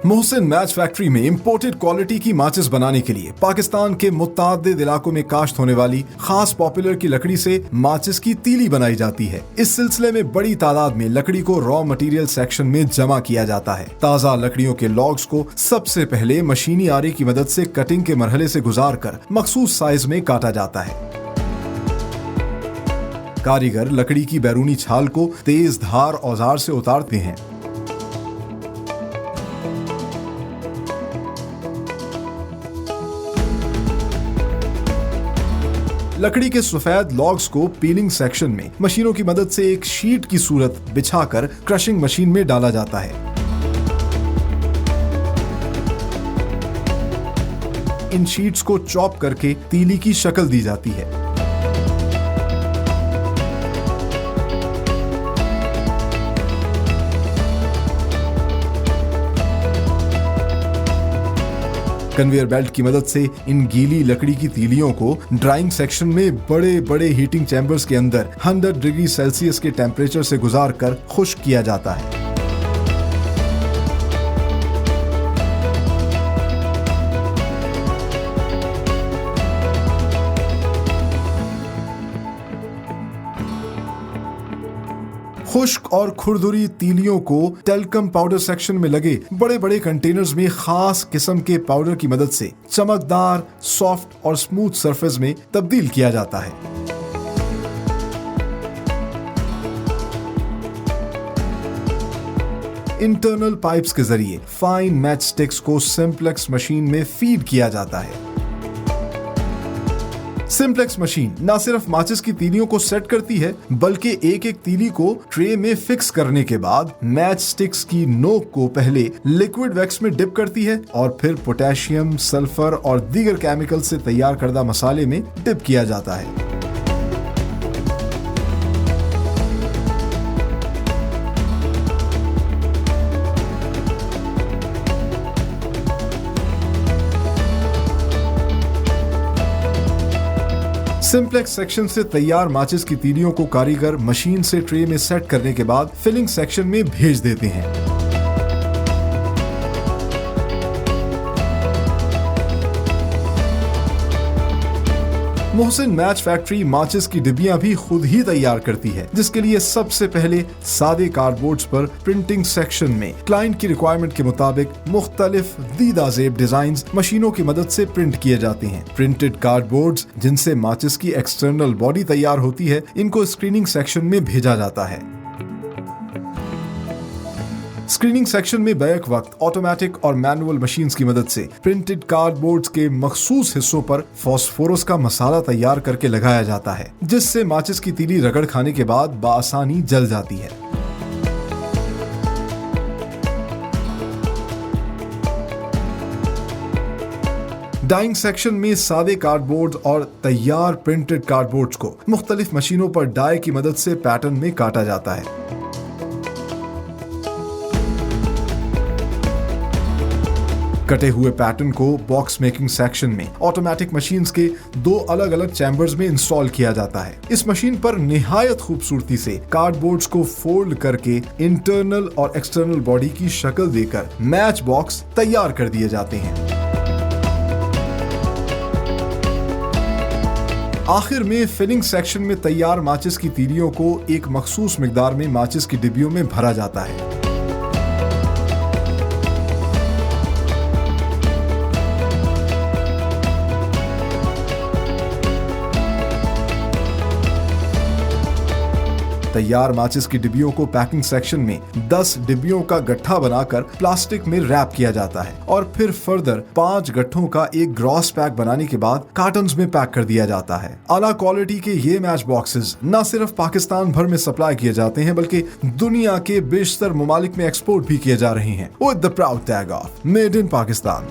Mohsin match factory में imported quality की माचिस बनाने के लिए पाकिस्तान के मुत्तादिद इलाकों में काश्त होने वाली खास पॉपुलर की लकड़ी से माचिस की तीली बनाई जाती है। इस सिलसिले में बड़ी तादाद में लकड़ी को रॉ मटेरियल सेक्शन में जमा किया जाता है। ताजा लकड़ियों के लॉग्स को सबसे पहले मशीनी आरी की मदद से कटिंग के मरहले से गुजार कर मखसूस साइज में काटा जाता है। कारीगर लकड़ी की बैरूनी छाल को तेज धार औजार से उतारते हैं। लकड़ी के सफेद लॉग्स को पीलिंग सेक्शन में मशीनों की मदद से एक शीट की सूरत बिछाकर क्रशिंग मशीन में डाला जाता है। इन शीट्स को चॉप करके तीली की शक्ल दी जाती है। कन्वेयर बेल्ट की मदद से इन गीली लकड़ी की तीलियों को ड्राइंग सेक्शन में बड़े बड़े हीटिंग चैम्बर्स के अंदर 100 डिग्री सेल्सियस के टेम्परेचर से गुजार कर खुश्क किया जाता है। खुश्क और खुरदुरी तीलियों को टेल्कम पाउडर सेक्शन में लगे बड़े बड़े कंटेनर्स में खास किस्म के पाउडर की मदद से चमकदार, सॉफ्ट और स्मूथ सरफेस में तब्दील किया जाता है। इंटरनल पाइप्स के जरिए फाइन मैच स्टिक्स को सिंप्लेक्स मशीन में फीड किया जाता है। सिंप्लेक्स मशीन न सिर्फ माचिस की तीलियों को सेट करती है, बल्कि एक एक तीली को ट्रे में फिक्स करने के बाद मैच स्टिक्स की नोक को पहले लिक्विड वैक्स में डिप करती है और फिर पोटेशियम, सल्फर और दीगर केमिकल से तैयार करदा मसाले में डिप किया जाता है। सिंप्लेक्स सेक्शन से तैयार माचिस की तीलियों को कारीगर मशीन से ट्रे में सेट करने के बाद फिलिंग सेक्शन में भेज देते हैं। मोहसिन मैच फैक्ट्री माचिस की डिब्बियां भी खुद ही तैयार करती है, जिसके लिए सबसे पहले सादे कार्डबोर्ड्स पर प्रिंटिंग सेक्शन में क्लाइंट की रिक्वायरमेंट के मुताबिक मुख्तलिफ दीदाजेब डिजाइन्स मशीनों की मदद से प्रिंट किए जाते हैं। प्रिंटेड कार्डबोर्ड्स जिनसे माचिस की एक्सटर्नल बॉडी तैयार होती है, इनको स्क्रीनिंग सेक्शन में भेजा जाता है। स्क्रीनिंग सेक्शन में बैक वक्त ऑटोमेटिक और मैनुअल मशीन्स की मदद से प्रिंटेड कार्डबोर्ड्स के मखसूस हिस्सों पर फास्फोरस का मसाला तैयार करके लगाया जाता है, जिससे माचिस की तीली रगड़ खाने के बाद बआसानी जल जाती है। डाइंग सेक्शन में सादे कार्डबोर्ड और तैयार प्रिंटेड कार्डबोर्ड्स को मुख्तलिफ मशीनों पर डाई की मदद से पैटर्न में काटा जाता है। कटे हुए पैटर्न को बॉक्स मेकिंग सेक्शन में ऑटोमेटिक मशीन्स के दो अलग अलग चैम्बर्स में इंस्टॉल किया जाता है। इस मशीन पर निहायत खूबसूरती से कार्डबोर्ड्स को फोल्ड करके इंटरनल और एक्सटर्नल बॉडी की शक्ल देकर मैच बॉक्स तैयार कर दिए जाते हैं। आखिर में फिलिंग सेक्शन में तैयार माचिस की तीलियों को एक मखसूस मिकदार में माचिस की डिब्बियों में भरा जाता है। तैयार माचिस की डिब्बियों को पैकिंग सेक्शन में 10 डिब्बियों का गट्ठा बनाकर प्लास्टिक में रैप किया जाता है और फिर फर्दर 5 गट्ठों का एक ग्रॉस पैक बनाने के बाद कार्टन्स में पैक कर दिया जाता है। आला क्वालिटी के ये मैच बॉक्सेस न सिर्फ पाकिस्तान भर में सप्लाई किए जाते हैं, बल्कि दुनिया के बेशतर ममालिक में एक्सपोर्ट भी किए जा रहे हैं with the proud tag of made in Pakistan.